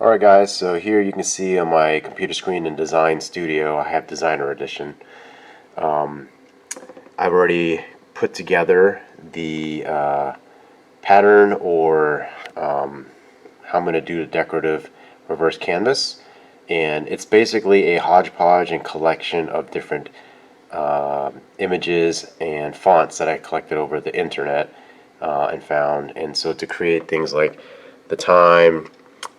Alright guys, so here you can see on my computer screen in Design Studio I have Designer Edition. I've already put together the pattern or how I'm going to do the decorative reverse canvas, and it's basically a hodgepodge and collection of different images and fonts that I collected over the internet and found. And so to create things like the time,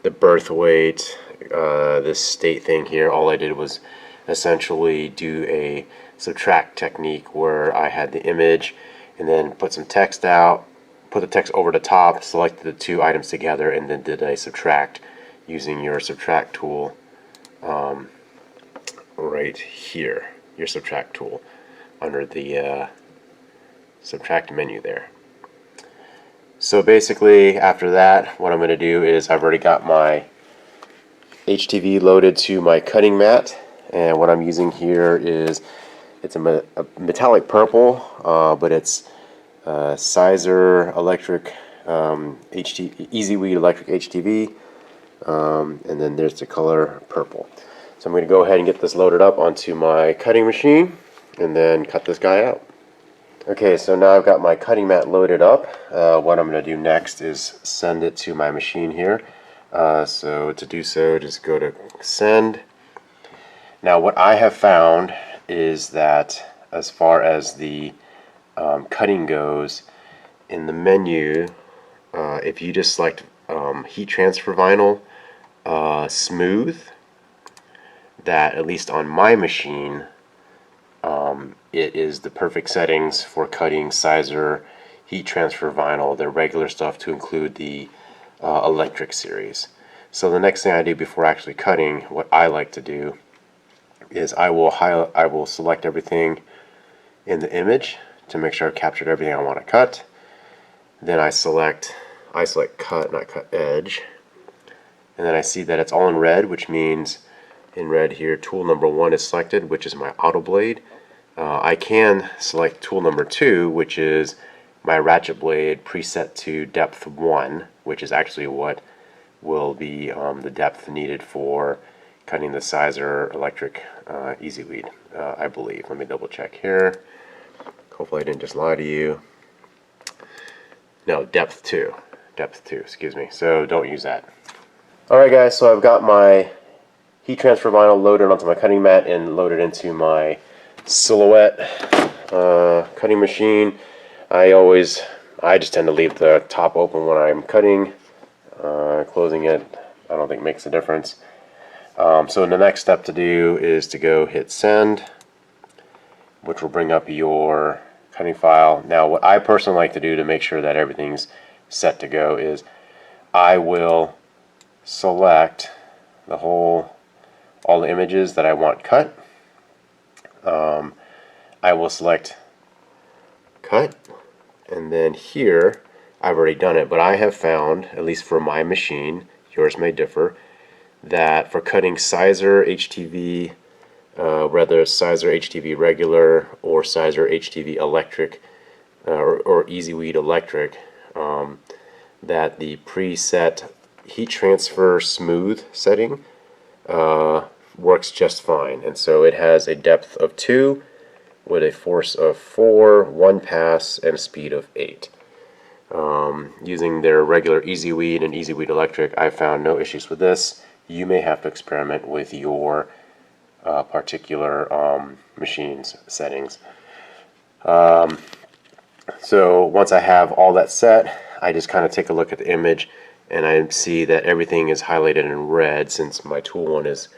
the birth weight, this state thing here, all I did was essentially do a subtract technique where I had the image and then put some text out, put the text over the top, selected the two items together, and then did a subtract using your subtract tool right here, your subtract tool under the subtract menu there. So basically after that, what I'm going to do is I've already got my HTV loaded to my cutting mat, and what I'm using here is it's a metallic purple, but it's Siser Electric Easyweed Electric HTV, and then there's the color purple. So I'm going to go ahead and get this loaded up onto my cutting machine and then cut this guy out. Okay, so now I've got my cutting mat loaded up. What I'm going to do next is send it to my machine here. So to do so, just go to send. Now what I have found is that as far as the cutting goes, in the menu, if you just select heat transfer vinyl smooth, that at least on my machine, it is the perfect settings for cutting Siser heat transfer vinyl, their regular stuff, to include the electric series. So the next thing I do before actually cutting, what I like to do is I will select everything in the image to make sure I've captured everything I want to cut. Then I select cut, not cut edge, and then I see that it's all in red, which means in red here tool number 1 is selected, which is my auto blade. I can select tool number 2, which is my ratchet blade preset to depth 1, which is actually what will be the depth needed for cutting the Siser Electric Easyweed, I believe. Let me double check here. Hopefully I didn't just lie to you. No, depth 2, excuse me, so don't use that. Alright guys, so I've got my heat transfer vinyl loaded onto my cutting mat and loaded into my Silhouette cutting machine. I just tend to leave the top open when I'm cutting. Closing it, I don't think makes a difference. So the next step to do is to go hit send, which will bring up your cutting file. Now what I personally like to do to make sure that everything's set to go is I will select all the images that I want cut. I will select cut, and then here I've already done it, but I have found, at least for my machine, yours may differ, that for cutting Siser HTV, whether it's Siser HTV regular or Siser HTV electric or Easyweed electric, that the preset heat transfer smooth setting works just fine. And so it has a depth of 2 with a force of 4, 1 pass, and a speed of 8. Using their regular Easyweed and Easyweed Electric, I found no issues with this. You may have to experiment with your particular machine's settings. So once I have all that set, I just kind of take a look at the image, and I see that everything is highlighted in red since my tool 1 is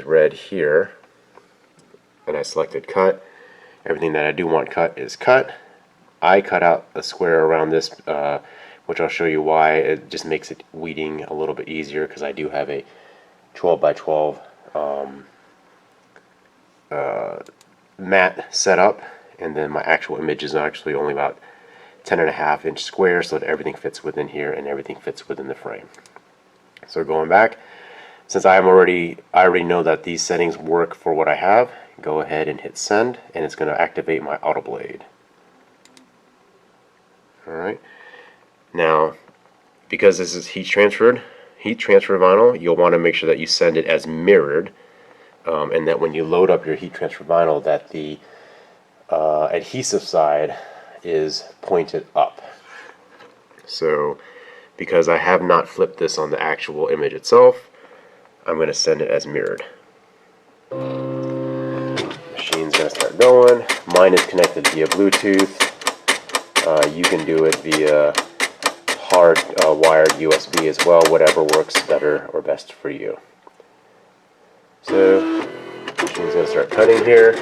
red here, and I selected cut. Everything that I do want cut is cut. I cut out a square around this, which I'll show you why. It just makes it weeding a little bit easier because I do have a 12 by 12 mat set up, and then my actual image is actually only about 10.5-inch square, so that everything fits within here and everything fits within the frame. So going back, since I already know that these settings work for what I have, go ahead and hit send, and it's going to activate my auto blade. Alright, now because this is heat transferred, heat transfer vinyl, you'll want to make sure that you send it as mirrored, and that when you load up your heat transfer vinyl, that the adhesive side is pointed up. So because I have not flipped this on the actual image itself, I'm going to send it as mirrored. Machine's going to start going. Mine is connected via Bluetooth. You can do it via hard wired USB as well, whatever works better or best for you. So, machine's going to start cutting here.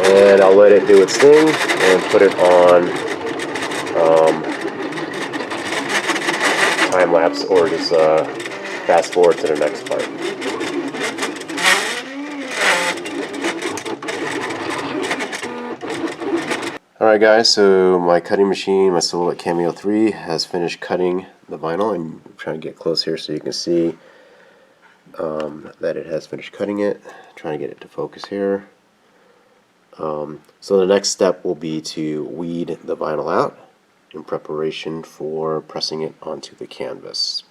And I'll let it do its thing and put it on time lapse, or just fast forward to the next part. Alright guys, so my cutting machine, my Silhouette Cameo 3, has finished cutting the vinyl, and I'm trying to get close here so you can see that it has finished cutting it. Trying to get it to focus here. So the next step will be to weed the vinyl out in preparation for pressing it onto the canvas.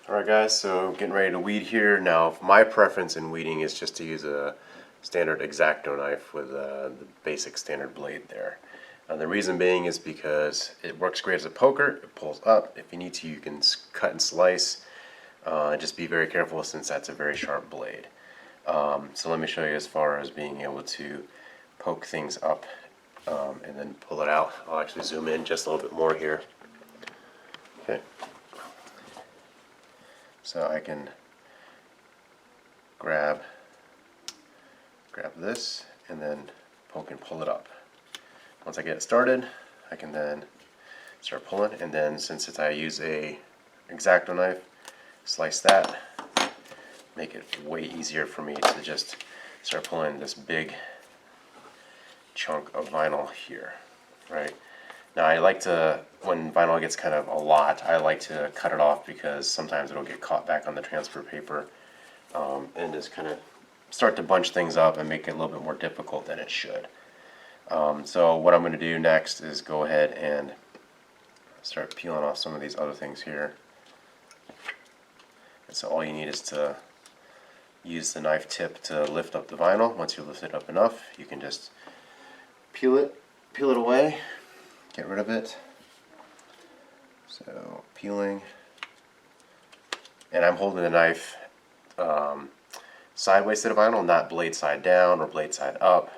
Alright guys, so getting ready to weed here. Now my preference in weeding is just to use a standard X-Acto knife with the basic standard blade there. The reason being is because it works great as a poker. It pulls up. If you need to, you can cut and slice. Just be very careful since that's a very sharp blade. So let me show you as far as being able to poke things up and then pull it out. I'll actually zoom in just a little bit more here. Okay. So I can grab this and then poke and pull it up. Once I get it started, I can then start pulling, and then since I use a X-Acto knife, slice that, make it way easier for me to just start pulling this big chunk of vinyl here. Right now, I like to, when vinyl gets kind of a lot, I like to cut it off because sometimes it'll get caught back on the transfer paper, and just kind of start to bunch things up and make it a little bit more difficult than it should. So what I'm going to do next is go ahead and start peeling off some of these other things here. And so all you need is to use the knife tip to lift up the vinyl. Once you lift it up enough, you can just peel it away, get rid of it. So peeling, and I'm holding the knife sideways to the vinyl, not blade side down or blade side up.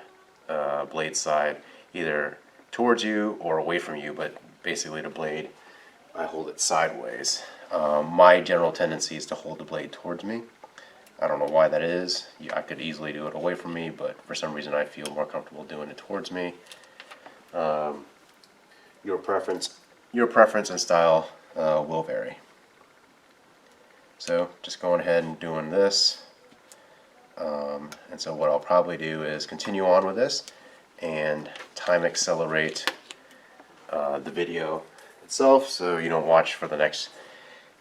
Blade side either towards you or away from you, but basically the blade, I hold it sideways. My general tendency is to hold the blade towards me. I don't know why that is. I could easily do it away from me, but for some reason I feel more comfortable doing it towards me. Your preference and style will vary. So just going ahead and doing this. And so what I'll probably do is continue on with this and time accelerate the video itself, so you don't watch for the next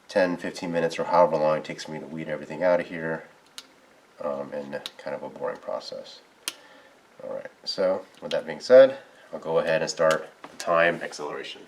10-15 minutes or however long it takes me to weed everything out of here, and kind of a boring process. Alright, so with that being said, I'll go ahead and start the time acceleration.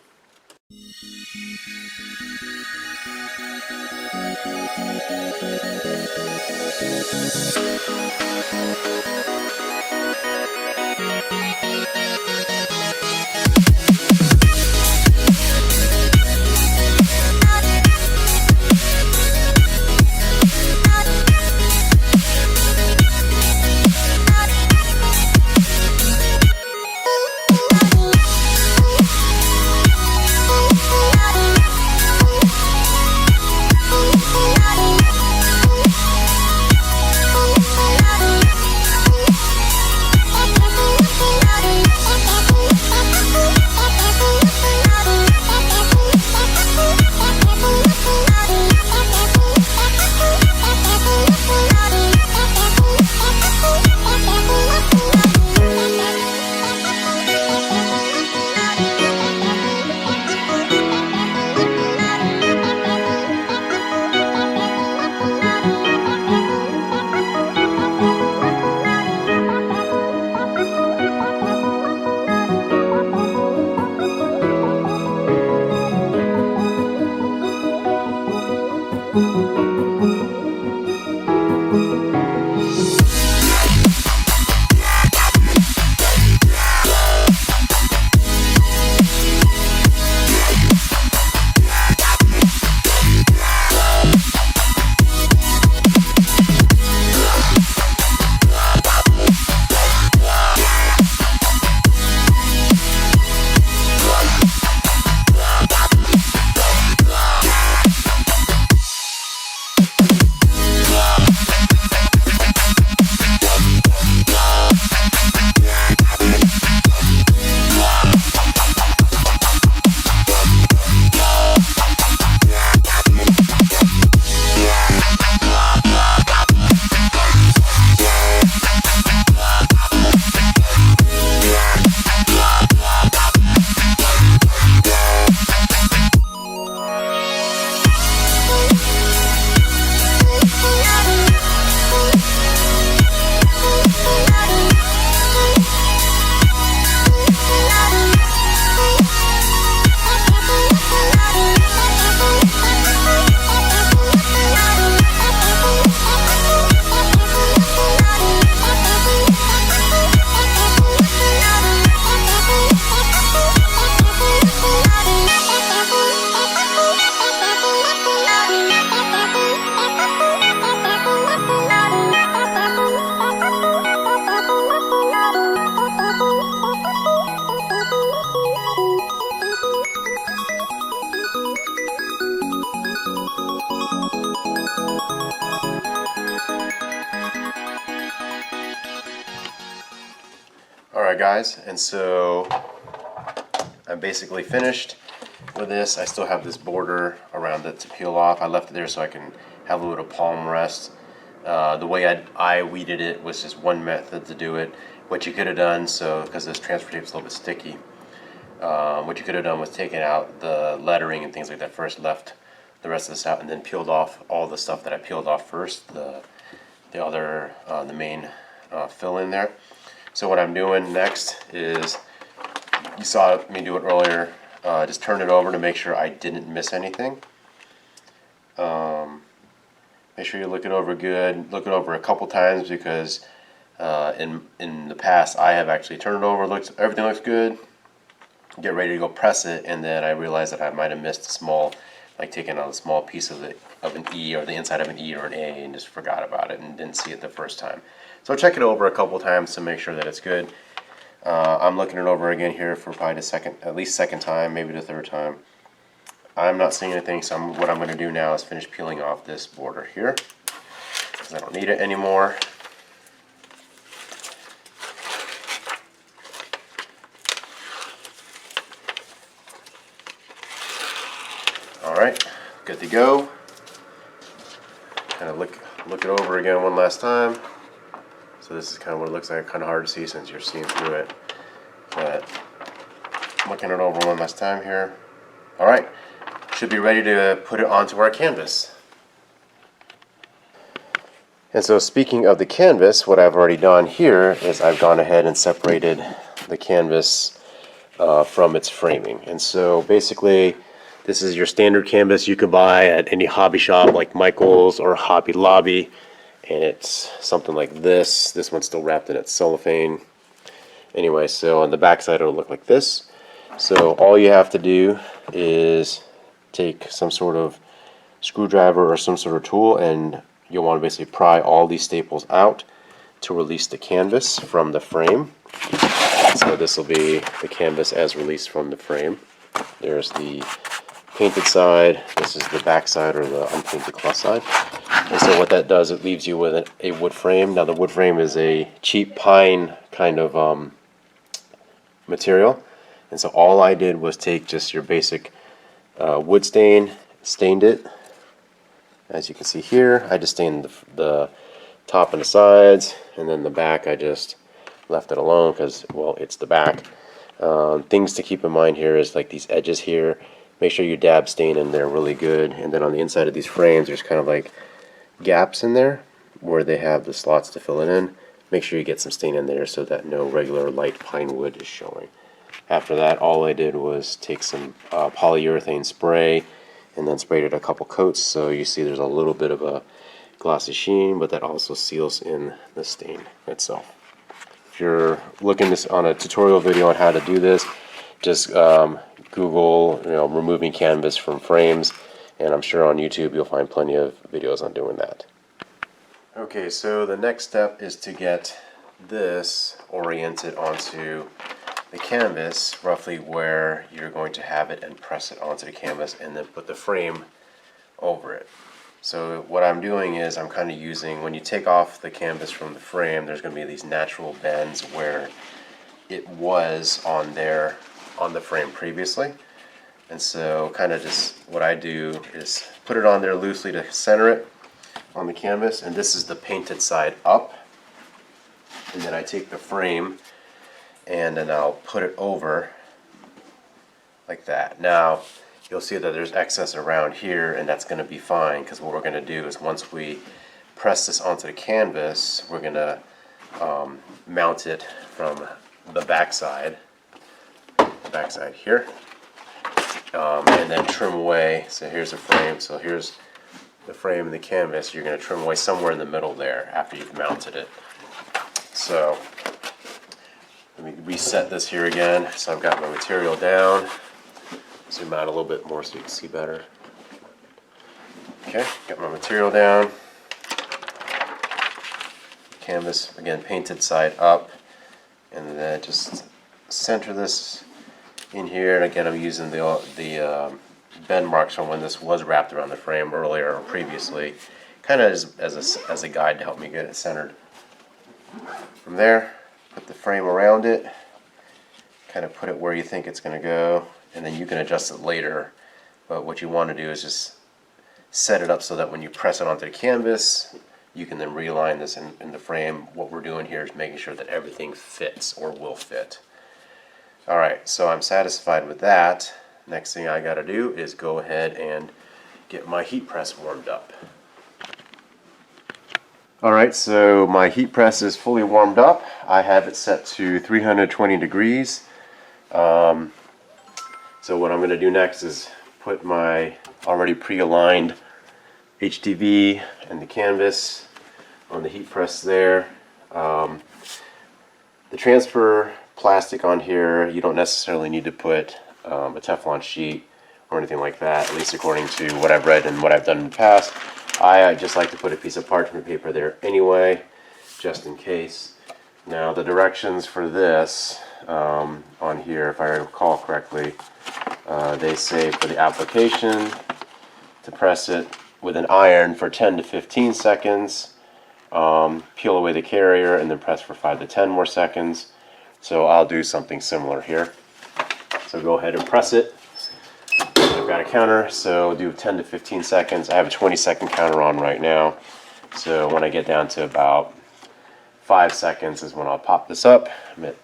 Alright guys, and so I'm basically finished with this. I still have this border around it to peel off. I left it there so I can have a little palm rest. The way I weeded it was just one method to do it. What you could have done, so because this transfer tape is a little bit sticky, what you could have done was taken out the lettering and things like that first, left the rest of this out, and then peeled off all the stuff that I peeled off first, the main fill in there. So what I'm doing next is, you saw me do it earlier, just turn it over to make sure I didn't miss anything. Make sure you look it over good. Look it over a couple times because in the past I have actually turned it over, everything looks good, get ready to go press it, and then I realized that I might have missed a small, like taking out a small piece of an E or the inside of an E or an A and just forgot about it and didn't see it the first time. So check it over a couple times to make sure that it's good. I'm looking it over again here for probably at least second time, maybe the third time. I'm not seeing anything, so what I'm going to do now is finish peeling off this border here because I don't need it anymore. Alright, good to go. Kind of look it over again one last time. So this is kind of what it looks like. Kind of hard to see since you're seeing through it. But looking it over one last time here. Alright, should be ready to put it onto our canvas. And so speaking of the canvas, what I've already done here is I've gone ahead and separated the canvas from its framing. And so basically, this is your standard canvas you could buy at any hobby shop like Michael's or Hobby Lobby. And it's something like this. This one's still wrapped in its cellophane. Anyway, so on the back side it'll look like this. So all you have to do is take some sort of screwdriver or some sort of tool, and you'll want to basically pry all these staples out to release the canvas from the frame. So this will be the canvas as released from the frame. There's the painted side, this is the back side or the unpainted cloth side. And so what that does, it leaves you with a wood frame. Now the wood frame is a cheap pine kind of material. And so all I did was take just your basic wood stain, stained it. As you can see here, I just stained the top and the sides, and then the back I just left it alone because, well, it's the back. Things to keep in mind here is like these edges here. Make sure you dab stain in there really good. And then on the inside of these frames, there's kind of like gaps in there where they have the slots to fill it in. Make sure you get some stain in there so that no regular light pine wood is showing. After that, all I did was take some polyurethane spray and then sprayed it a couple coats, so you see there's a little bit of a glossy sheen, but that also seals in the stain itself. If you're looking on a tutorial video on how to do this, just Google, removing canvas from frames, and I'm sure on YouTube you'll find plenty of videos on doing that. Okay, so the next step is to get this oriented onto the canvas, roughly where you're going to have it, and press it onto the canvas and then put the frame over it. So what I'm doing is I'm kind of using, when you take off the canvas from the frame, there's going to be these natural bends where it was on the frame previously. And so kind of just what I do is put it on there loosely to center it on the canvas, and this is the painted side up, and then I take the frame and then I'll put it over like that. Now you'll see that there's excess around here, and that's going to be fine because what we're going to do is once we press this onto the canvas, we're going to mount it from the back side here, and then trim away. So here's the frame, so here's the frame and the canvas. You're going to trim away somewhere in the middle there after you've mounted it. So let me reset this here again. So I've got my material down. Zoom out a little bit more so you can see better. Okay, got my material down. Canvas, again, painted side up. And then just center this in here. And again, I'm using the bend marks from when this was wrapped around the frame earlier or previously, kind of as a guide to help me get it centered. From there, put the frame around it, kind of put it where you think it's going to go, and then you can adjust it later. But what you want to do is just set it up so that when you press it onto the canvas, you can then realign this in the frame. What we're doing here is making sure that everything fits or will fit. Alright, so I'm satisfied with that. Next thing I got to do is go ahead and get my heat press warmed up. Alright, so my heat press is fully warmed up. I have it set to 320 degrees. So what I'm going to do next is put my already pre-aligned HTV and the canvas on the heat press there. The transfer plastic on here, you don't necessarily need to put a Teflon sheet or anything like that, at least according to what I've read and what I've done in the past. I just like to put a piece of parchment paper there anyway, just in case. Now the directions for this on here, if I recall correctly, they say for the application to press it with an iron for 10 to 15 seconds, peel away the carrier, and then press for 5 to 10 more seconds. So I'll do something similar here. So go ahead and press it. I've got a counter, so do 10 to 15 seconds. I have a 20-second counter on right now. So when I get down to about 5 seconds is when I'll pop this up. I'm at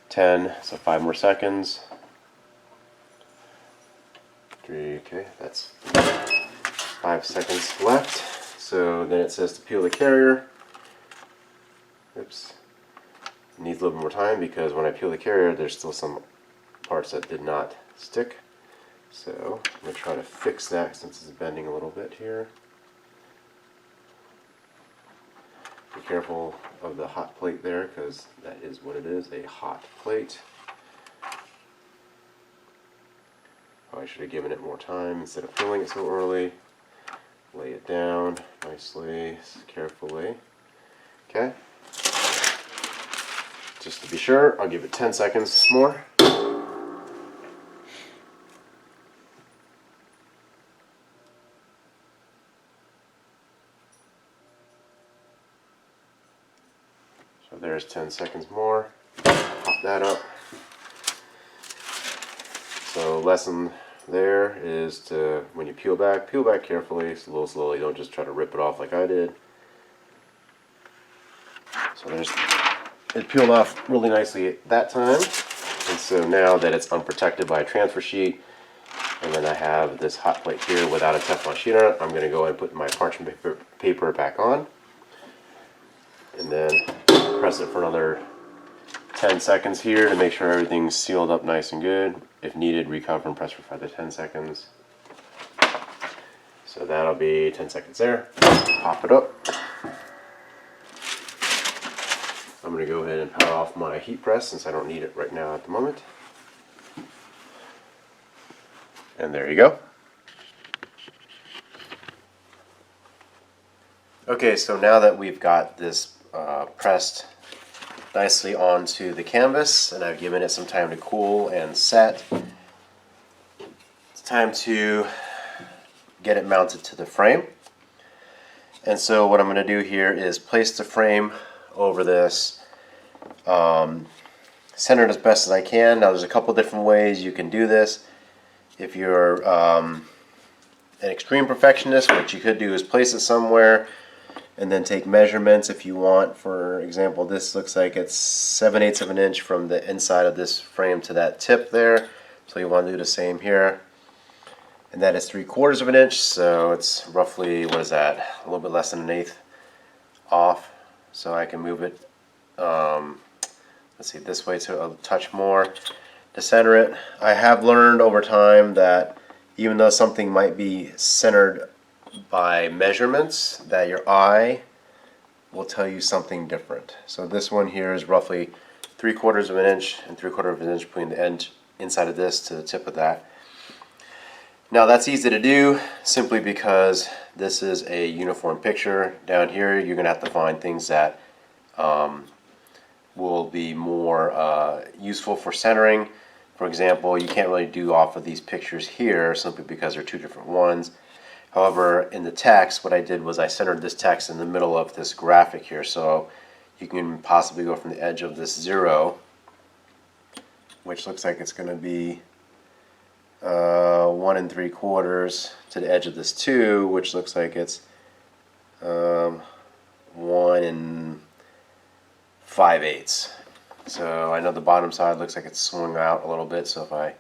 10, so 5 more seconds. 3, okay, that's 5 seconds left. So then it says to peel the carrier. Oops. It needs a little bit more time because when I peel the carrier, there's still some parts that did not stick. So I'm going to try to fix that since it's bending a little bit here. Be careful of the hot plate there because that is what it is, a hot plate. I should have given it more time instead of peeling it so early. Lay it down nicely, carefully. Okay. Just to be sure, I'll give it 10 seconds more. So there's 10 seconds more. Pop that up. So lesson there is to, when you peel back carefully, a little slowly. Don't just try to rip it off like I did. So there's, it peeled off really nicely at that time. And so now that it's unprotected by a transfer sheet, and then I have this hot plate here without a Teflon sheet on it, I'm going to go ahead and put my parchment paper back on. And then press it for another 10 seconds here to make sure everything's sealed up nice and good. If needed, recover and press for 5 to 10 seconds. So that'll be 10 seconds there. Pop it up. I'm going to go ahead and power off my heat press since I don't need it right now at the moment. And there you go. Okay, so now that we've got this pressed nicely onto the canvas and I've given it some time to cool and set, it's time to get it mounted to the frame. And so what I'm going to do here is place the frame over this, center it as best as I can. Now there's a couple different ways you can do this. If you're an extreme perfectionist, what you could do is place it somewhere and then take measurements if you want. For example, this looks like it's 7/8 of an inch from the inside of this frame to that tip there. So you want to do the same here. And that is 3/4 of an inch, so it's roughly, what is that, a little bit less than 1/8 off. So I can move it, let's see, this way to a touch more to center it. I have learned over time that even though something might be centered by measurements, that your eye will tell you something different. So this one here is roughly 3/4 of an inch and 3/4 of an inch between the end inside of this to the tip of that. Now that's easy to do simply because this is a uniform picture. Down here you're going to have to find things that will be more useful for centering. For example, you can't really do off of these pictures here simply because they're two different ones. However, in the text, what I did was I centered this text in the middle of this graphic here. So you can possibly go from the edge of this 0, which looks like it's going to be 1 3/4, to the edge of this 2, which looks like it's 1 5/8. So I know the bottom side looks like it's swung out a little bit, so if I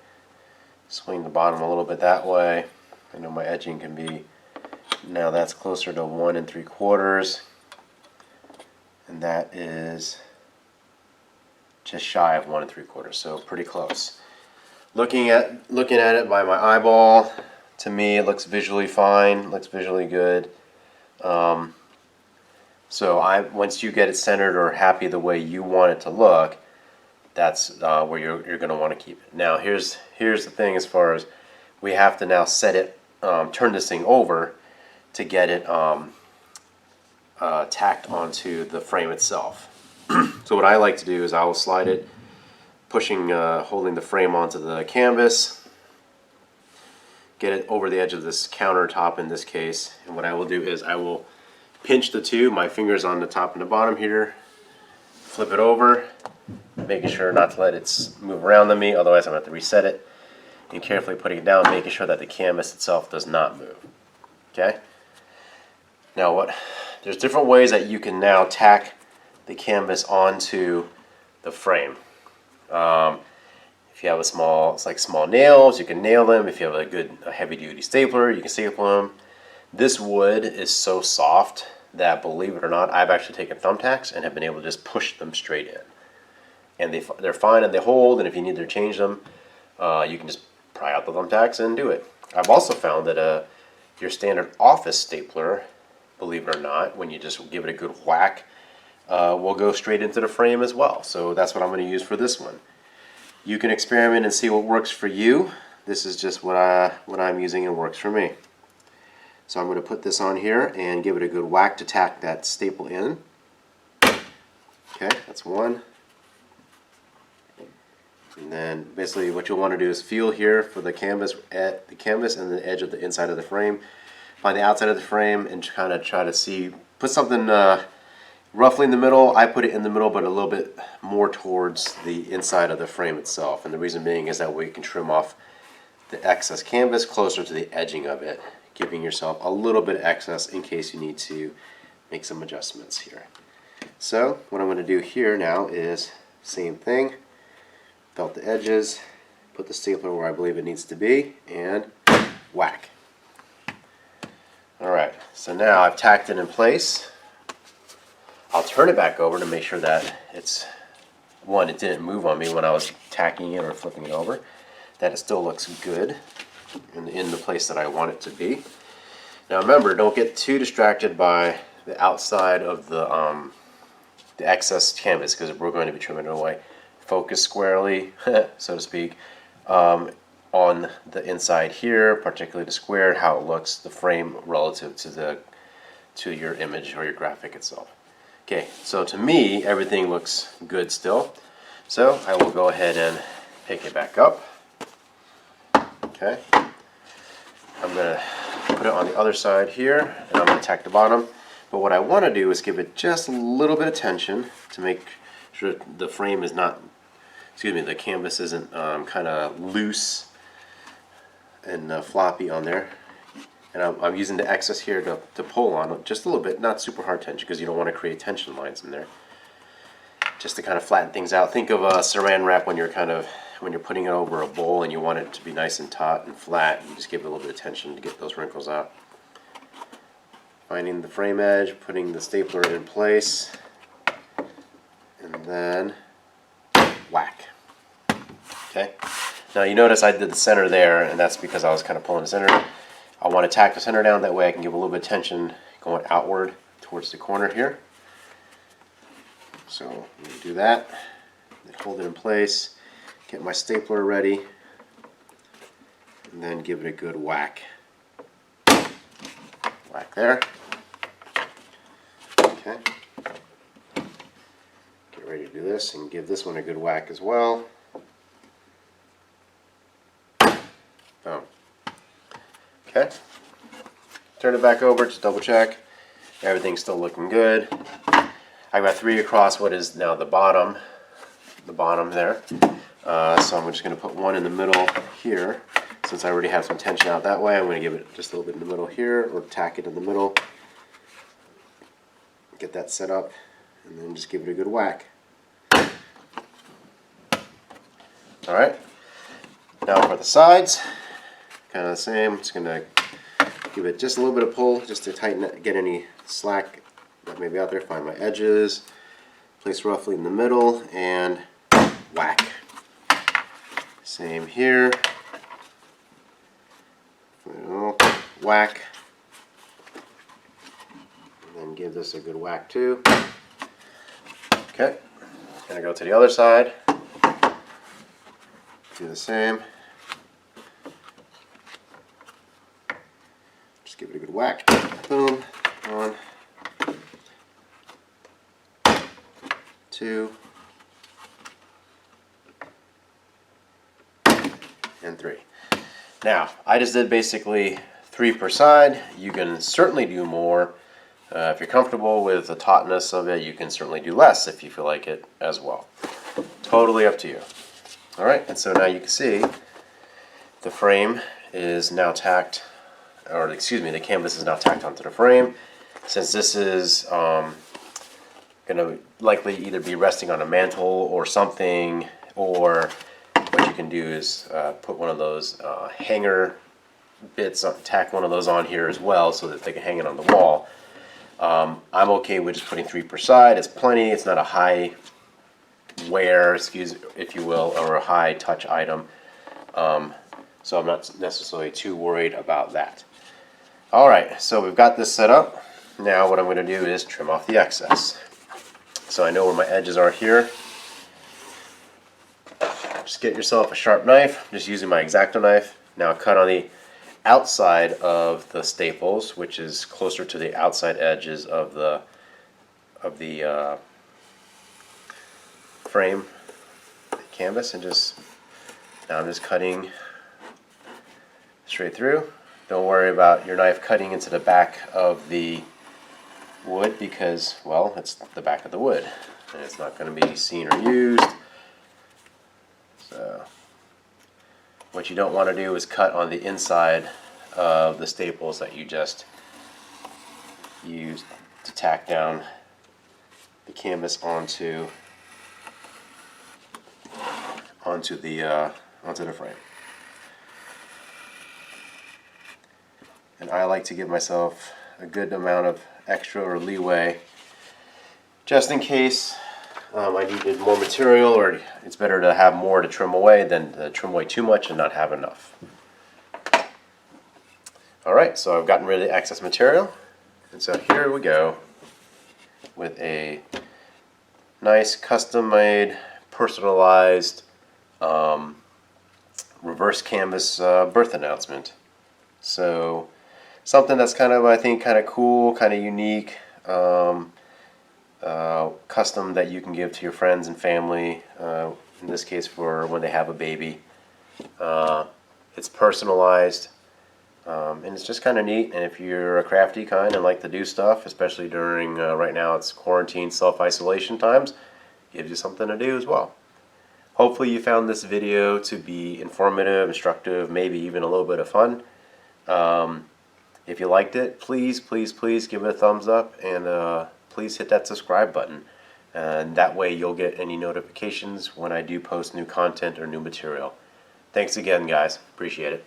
swing the bottom a little bit that way, I know my edging can be, now that's closer to 1 3/4, and that is just shy of 1 3/4, so pretty close. Looking at it by my eyeball, to me it looks visually fine, looks visually good. So once you get it centered or happy the way you want it to look, that's where you're going to want to keep it. Now here's the thing, as far as we have to now set it, turn this thing over to get it tacked onto the frame itself. So what I like to do is I will slide it, holding the frame onto the canvas, get it over the edge of this countertop in this case, and what I will do is I will pinch the two, my fingers on the top and the bottom here, flip it over, making sure not to let it move around on me, otherwise I'm going to have to reset it, and carefully putting it down, making sure that the canvas itself does not move. Okay? Now there's different ways that you can now tack the canvas onto the frame. If you have it's like small nails, you can nail them. If you have a heavy-duty stapler, you can staple them. This wood is so soft that, believe it or not, I've actually taken thumbtacks and have been able to just push them straight in. And they're fine and they hold, and if you need to change them, you can just pry out the thumbtacks and do it. I've also found that your standard office stapler, believe it or not, when you just give it a good whack, will go straight into the frame as well. So that's what I'm going to use for this one. You can experiment and see what works for you. This is just what I'm using and works for me. So I'm going to put this on here and give it a good whack to tack that staple in. Okay, that's one. And then basically what you'll want to do is feel here for the canvas and the edge of the inside of the frame. Find the outside of the frame and kind of try to see, put something roughly in the middle. I put it in the middle, but a little bit more towards the inside of the frame itself. And the reason being is that way you can trim off the excess canvas closer to the edging of it, giving yourself a little bit of excess in case you need to make some adjustments here. So what I'm going to do here now is same thing, felt the edges, put the stapler where I believe it needs to be, and whack. Alright, so now I've tacked it in place. I'll turn it back over to make sure that it didn't move on me when I was tacking it or flipping it over, that it still looks good in the place that I want it to be. Now remember, don't get too distracted by the outside of the excess canvas, because we're going to be trimming it away. Focus squarely, so to speak, on the inside here, particularly the square, how it looks, the frame relative to your image or your graphic itself. Okay, so to me, everything looks good still. So I will go ahead and pick it back up. Okay, I'm going to put it on the other side here, and I'm going to tack the bottom. But what I want to do is give it just a little bit of tension to make sure the frame is not, the canvas isn't kind of loose and floppy on there. And I'm using the excess here to pull on just a little bit, not super hard tension, because you don't want to create tension lines in there. Just to kind of flatten things out. Think of saran wrap when you're putting it over a bowl and you want it to be nice and taut and flat. You just give it a little bit of tension to get those wrinkles out. Finding the frame edge, putting the stapler in place, and then whack. Okay. Now you notice I did the center there, and that's because I was kind of pulling the center. I want to tack the center down, that way I can give a little bit of tension going outward towards the corner here. So I'm going to do that, then hold it in place, get my stapler ready, and then give it a good whack. Whack there. Okay. Get ready to do this and give this one a good whack as well. Boom. Okay. Turn it back over, just double check. Everything's still looking good. I've got 3 across what is now the bottom there. So I'm just going to put one in the middle here. Since I already have some tension out that way, I'm going to give it just a little bit in the middle here, or tack it in the middle. Get that set up, and then just give it a good whack. Alright, now for the sides, kind of the same. Just going to give it just a little bit of pull, just to tighten it, get any slack that may be out there. Find my edges, place roughly in the middle, and whack. Same here. Whack. And then give this a good whack too. Okay. Gonna go to the other side. Do the same. Just give it a good whack. Boom. 1, 2, and 3. Now, I just did basically 3 per side. You can certainly do more. If you're comfortable with the tautness of it, you can certainly do less if you feel like it as well. Totally up to you. Alright, and so now you can see the frame is now tacked, or excuse me, the canvas is now tacked onto the frame. Since this is going to likely either be resting on a mantle or something, or what you can do is put one of those hanger bits, tack one of those on here as well so that they can hang it on the wall. I'm okay with just putting 3 per side. It's plenty. It's not a high wear, if you will, or a high touch item. So I'm not necessarily too worried about that. Alright, so we've got this set up. Now what I'm going to do is trim off the excess. So I know where my edges are here. Just get yourself a sharp knife. I'm just using my X-Acto knife. Now cut on the outside of the staples, which is closer to the outside edges of the frame, the canvas, and now I'm just cutting straight through. Don't worry about your knife cutting into the back of the wood because, well, it's the back of the wood and it's not going to be seen or used. So what you don't want to do is cut on the inside of the staples that you just used to tack down the canvas onto the frame. And I like to give myself a good amount of extra or leeway just in case I needed more material, or it's better to have more to trim away than to trim away too much and not have enough. Alright, so I've gotten rid of the excess material, and so here we go with a nice custom-made, personalized reverse canvas birth announcement. So something that's kind of, I think, kind of cool, kind of unique, custom that you can give to your friends and family, in this case for when they have a baby. It's personalized, and it's just kind of neat. And if you're a crafty kind and like to do stuff, especially during right now it's quarantine self-isolation times, gives you something to do as well. Hopefully you found this video to be informative, instructive, maybe even a little bit of fun. If you liked it, please give it a thumbs up, and please hit that subscribe button, and that way you'll get any notifications when I do post new content or new material. Thanks again, guys. Appreciate it.